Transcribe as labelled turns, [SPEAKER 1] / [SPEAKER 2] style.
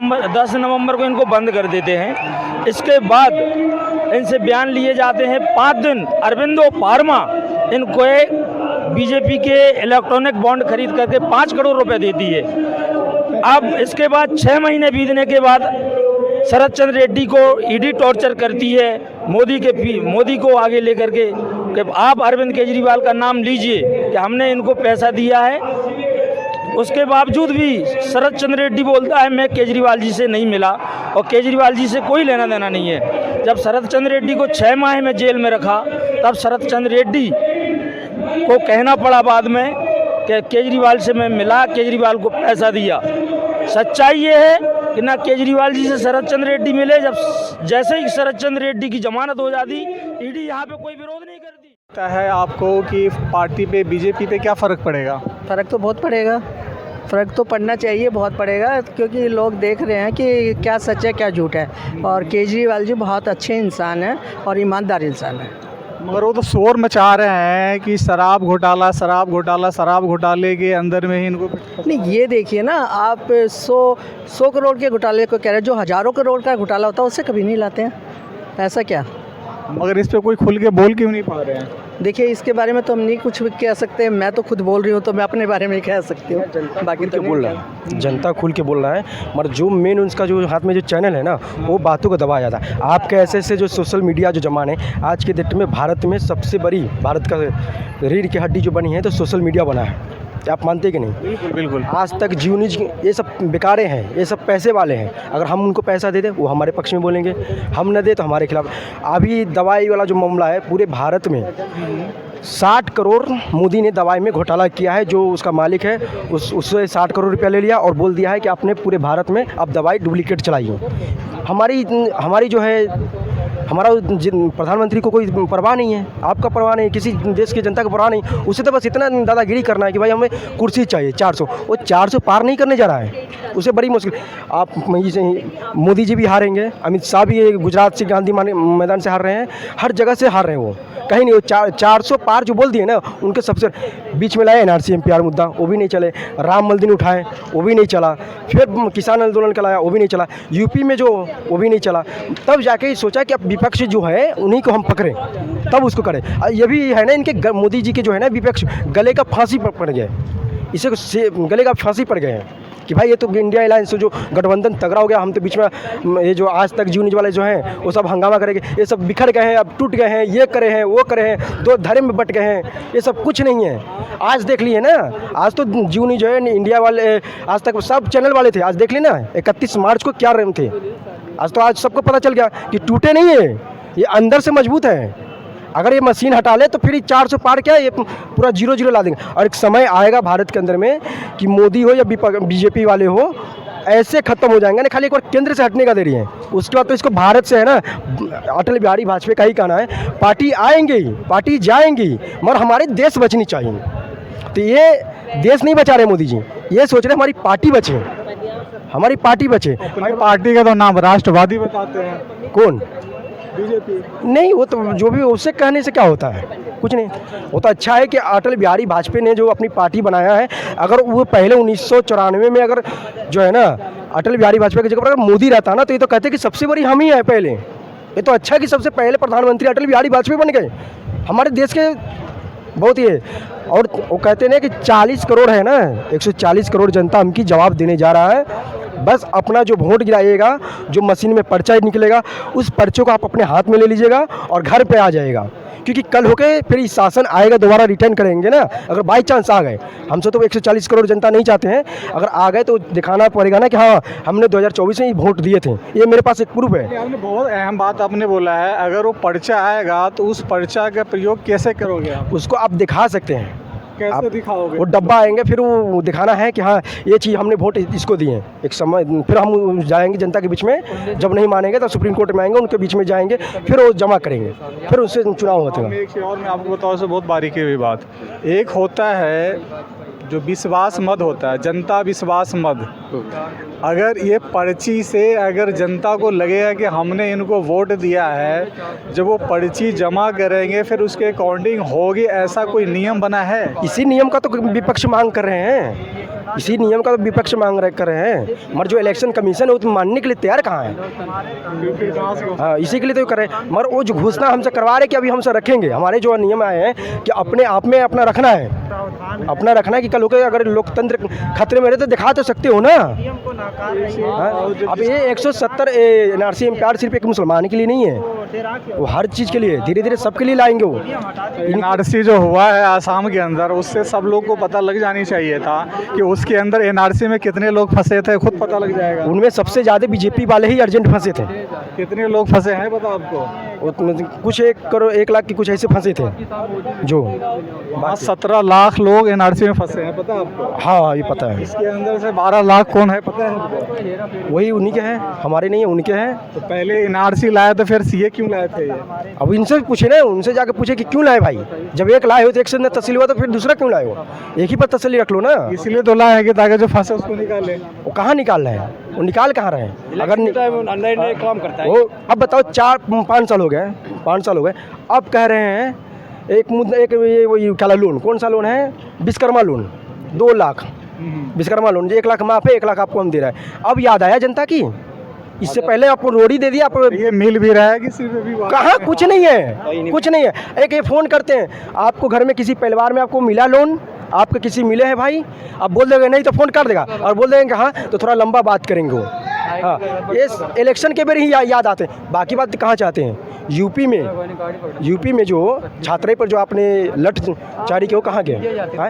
[SPEAKER 1] 10 नवंबर को इनको बंद कर देते हैं। इसके बाद इनसे बयान लिए जाते हैं 5 दिन। अरविंदो फार्मा इनको बीजेपी के इलेक्ट्रॉनिक बॉन्ड खरीद करके 5 करोड़ रुपए देती है। अब इसके बाद 6 महीने बीतने के बाद शरद चंद्र रेड्डी को ईडी टॉर्चर करती है मोदी को आगे लेकर के कि आप अरविंद केजरीवाल का नाम लीजिए कि हमने इनको पैसा दिया है। उसके बावजूद भी शरद चंद्र रेड्डी बोलता है मैं केजरीवाल जी से नहीं मिला और केजरीवाल जी से कोई लेना देना नहीं है। जब शरद चंद्र रेड्डी को 6 माह में जेल में रखा तब शरद चंद्र रेड्डी को कहना पड़ा बाद में कि केजरीवाल से मैं मिला, केजरीवाल को पैसा दिया। सच्चाई ये है कि ना केजरीवाल जी से शरद चंद्र रेड्डी मिले। जैसे ही शरद चंद्र रेड्डी की जमानत हो जाती ईडी यहाँ पे कोई विरोध नहीं करती।
[SPEAKER 2] लगता है आपको कि पार्टी पे बीजेपी पे क्या फ़र्क पड़ेगा?
[SPEAKER 3] फ़र्क तो बहुत पड़ेगा, फ़र्क तो पड़ना चाहिए, बहुत पड़ेगा, क्योंकि लोग देख रहे हैं कि क्या सच है क्या झूठ है। और केजरीवाल जी बहुत अच्छे इंसान हैं और ईमानदार इंसान हैं।
[SPEAKER 2] मगर वो तो शोर मचा रहे हैं कि शराब घोटाले के अंदर में ही इनको।
[SPEAKER 3] नहीं, ये देखिए ना, आप 100 करोड़ के घोटाले को कह रहे हैं, जो हज़ारों करोड़ का घोटाला होता है उससे कभी नहीं लाते हैं। ऐसा क्या?
[SPEAKER 2] मगर इस पे कोई खुल के बोल क्यों नहीं पा रहे हैं?
[SPEAKER 3] देखिए, इसके बारे में तो हम नहीं कुछ भी कह सकते। मैं तो खुद बोल रही हूँ तो मैं अपने बारे में ही कह सकती हूँ, बाकी तो
[SPEAKER 4] बोल रहा है, जनता खुल के बोल रहा है। मगर जो मेन उसका जो हाथ में जो चैनल है ना, वो बातों को दबाया जाता है। आपके ऐसे जो सोशल मीडिया जो जमाने आज के डेट में भारत में सबसे बड़ी भारत का रीढ़ की हड्डी जो बनी है तो सोशल मीडिया बना है। क्या आप मानते कि नहीं?
[SPEAKER 2] बिल्कुल बिल्कुल।
[SPEAKER 4] आज तक जियो न्यूज ये सब बेकारे हैं, ये सब पैसे वाले हैं। अगर हम उनको पैसा दे दें वो हमारे पक्ष में बोलेंगे, हम न दे तो हमारे खिलाफ। अभी दवाई वाला जो मामला है पूरे भारत में 60 करोड़ मोदी ने दवाई में घोटाला किया है। जो उसका मालिक है उससे 60 करोड़ रुपया ले लिया और बोल दिया है कि आपने पूरे भारत में अब दवाई डुप्लीकेट चलाई है। हमारी जो है हमारा प्रधानमंत्री को कोई परवाह नहीं है, आपका परवाह नहीं, किसी देश की जनता का परवाह नहीं। उसे तो बस इतना दादागिरी करना है कि भाई हमें कुर्सी चाहिए 400। वो 400 पार नहीं करने जा रहा है, उसे बड़ी मुश्किल। आप मोदी जी भी हारेंगे, अमित शाह भी गुजरात से गांधी मैदान से हार रहे हैं, हर जगह से हार रहे हैं। वो कहीं नहीं, वो 400 पार जो बोल दिए ना, उनके सबसे बीच में लाया NRC MPR मुद्दा, वो भी नहीं चले। राम मंदिर उठाए, वो भी नहीं चला। फिर किसान आंदोलन का लाया, वो भी नहीं चला। यूपी में जो वो भी नहीं चला। तब जाके ही सोचा कि अब विपक्ष जो है उन्हीं को हम पकड़ें, तब उसको करें। ये भी है ना, इनके मोदी जी के जो है ना विपक्ष गले का फांसी पड़ गए, इसे गले का फांसी पड़ गए हैं कि भाई ये तो इंडिया अलायंस जो गठबंधन तगड़ा हो गया। हम तो बीच में ये जो आज तक जियो न्यूज वाले जो हैं वो सब हंगामा करेंगे, ये सब बिखर गए हैं, अब टूट गए हैं, ये करे हैं, वो करे हैं, 2 धर्म में बट गए हैं। ये सब कुछ नहीं है। आज देख लिए ना, आज तो जियो न्यूज जो है इंडिया वाले, आज तक सब चैनल वाले थे। आज देख लिए ना 31 मार्च को क्या रहे थे। आज सबको पता चल गया कि टूटे नहीं है, ये अंदर से मजबूत है। अगर ये मशीन हटा ले तो फिर 400 पार क्या ये पूरा 0-0 ला देंगे। और एक समय आएगा भारत के अंदर में कि मोदी हो या बीजेपी वाले हो, ऐसे ख़त्म हो जाएंगे ना। खाली एक बार केंद्र से हटने का दे रही है, उसके बाद तो इसको भारत से है ना, अटल बिहारी वाजपेयी का ही कहना है, पार्टी आएंगी, पार्टी जाएंगी, मगर हमारे देश बचनी चाहिए। तो ये देश नहीं बचा रहे मोदी जी, ये सोच रहे हमारी पार्टी बचे, हमारी पार्टी बचे।
[SPEAKER 2] हमारी पार्टी का तो नाम राष्ट्रवादी बताते हैं।
[SPEAKER 4] कौन?
[SPEAKER 2] बीजेपी।
[SPEAKER 4] नहीं, वो तो जो भी उससे कहने से क्या होता है, कुछ नहीं। वो तो अच्छा है कि अटल बिहारी वाजपेयी ने जो अपनी पार्टी बनाया है, अगर वो पहले 1994 में अगर जो है ना अटल बिहारी वाजपेयी की जगह पर अगर मोदी रहता ना, तो ये तो कहते कि सबसे बड़ी हम ही है पहले। ये तो अच्छा है कि सबसे पहले प्रधानमंत्री अटल बिहारी वाजपेयी बन गए, हमारे देश के बहुत ही है। और वो कहते हैं कि 40 करोड़ है ना, 140 करोड़ जनता हमकी जवाब देने जा रहा है। बस अपना जो वोट गिराइएगा, जो मशीन में पर्चा निकलेगा, उस पर्चे को आप अपने हाथ में ले लीजिएगा और घर पे आ जाएगा। क्योंकि कल होके फिर इस शासन आएगा, दोबारा रिटर्न करेंगे ना। अगर बाई चांस आ गए, हमसे तो 140 करोड़ जनता नहीं चाहते हैं, अगर आ गए तो दिखाना पड़ेगा ना कि हाँ हमने 2024 में ही वोट दिए थे। ये मेरे पास एक प्रूफ है।
[SPEAKER 2] आपने बहुत अहम बात आपने बोला है, अगर वो पर्चा आएगा तो उस पर्चा का प्रयोग कैसे करोगे आप?
[SPEAKER 4] उसको आप दिखा सकते हैं।
[SPEAKER 2] कैसे दिखाओगे?
[SPEAKER 4] वो डब्बा आएंगे, फिर वो दिखाना है कि हाँ ये चीज़ हमने वोट इसको दिए हैं। एक समय फिर हम जाएंगे जनता के बीच में, जब नहीं मानेंगे तो सुप्रीम कोर्ट में आएंगे, उनके बीच में जाएंगे, फिर वो जमा करेंगे, फिर उससे चुनाव होता है।
[SPEAKER 2] एक चीज़ और मैं आपको बताऊँ, से बहुत बारीकी हुई बात, एक होता है जो विश्वास मत होता है, जनता विश्वास मत। अगर ये पर्ची से अगर जनता को लगेगा कि हमने इनको वोट दिया है, जब वो पर्ची जमा करेंगे फिर उसके अकॉर्डिंग होगी, ऐसा कोई नियम बना है?
[SPEAKER 4] इसी नियम का तो विपक्ष मांग कर रहे हैं। इसी नियम का तो विपक्ष मांग कर रहे हैं, मगर जो इलेक्शन कमीशन है वो तो मानने के लिए तैयार कहाँ है। हाँ, इसी के लिए तो कर रहे हैं, मगर वो जो घोषणा हमसे करवा रहे कि अभी हमसे रखेंगे, हमारे जो नियम आए हैं कि अपने आप में अपना रखना है, अपना रखना है कि कल को अगर लोकतंत्र खतरे में रहे तो दिखा तो सकते हो ना। हाँ, अब ये 170 NRC इम्प्यार सिर्फ एक मुसलमान के लिए नहीं है, वो हर चीज़ के लिए धीरे धीरे सबके लिए लाएंगे वो।
[SPEAKER 2] NRC जो हुआ है आसाम के अंदर, उससे सब लोग को पता लग जानी चाहिए था कि उसके अंदर NRC में कितने लोग फंसे थे, खुद पता लग जाएगा।
[SPEAKER 4] उनमें सबसे ज़्यादा बीजेपी वाले ही अर्जेंट फंसे थे।
[SPEAKER 2] कितने लोग फंसे हैं पता आपको?
[SPEAKER 4] कुछ 1 लाख के कुछ ऐसे फंसे थे जो
[SPEAKER 2] 17 लाख लोग NRC में फंसे हैं, पता आपको?
[SPEAKER 4] हाँ, ये पता है।
[SPEAKER 2] इसके अंदर से 12 लाख कौन है पता है आपको?
[SPEAKER 4] वही उन्हीं के हैं, हमारे नहीं है, उनके हैं।
[SPEAKER 2] तो पहले NRC लाए तो फिर CA क्यों लाए थे ये?
[SPEAKER 4] अब इनसे पूछे ना, उनसे जाकर पूछे कि क्यों लाए भाई, जब एक लाए हो तो एक से तस्ली हुआ तो फिर दूसरा क्यों लाए हो, एक ही पर तसल्ली रख लो ना।
[SPEAKER 2] इसलिए तो लाए हैं कि ताकि जो फंसे उसको निकाले।
[SPEAKER 4] वो कहाँ निकाल रहे हैं, वो निकाल कहाँ रहे हैं? अगर
[SPEAKER 5] नए काम करता है
[SPEAKER 4] वो अब बताओ 4-5 साल हो गए, 5 साल हो गए, अब कह रहे हैं एक मुद्दा, एक ये वो क्या लोन, कौन सा लोन है, विश्वकर्मा लोन 2 लाख, विश्वकर्मा लोन 1 लाख माफ है, 1 लाख आपको हम दे रहा है। अब याद आया जनता की, इससे पहले आपको रोड़ी दे दिया, आप
[SPEAKER 2] ये मिल भी रहा है किसी पे भी?
[SPEAKER 4] कहाँ, कुछ नहीं है, कुछ नहीं है। एक ये फ़ोन करते हैं आपको, घर में किसी परिवार में आपको मिला लोन, आपके किसी मिले हैं भाई, आप बोल देंगे नहीं तो फ़ोन कर देगा, और बोल देंगे हाँ तो थोड़ा लंबा बात करेंगे वो। हाँ, ये इलेक्शन के बेर ही याद आते हैं, बाकी बात कहाँ चाहते हैं। यूपी में जो छात्रे पर जो आपने लठ जारी किया वो कहाँ गए?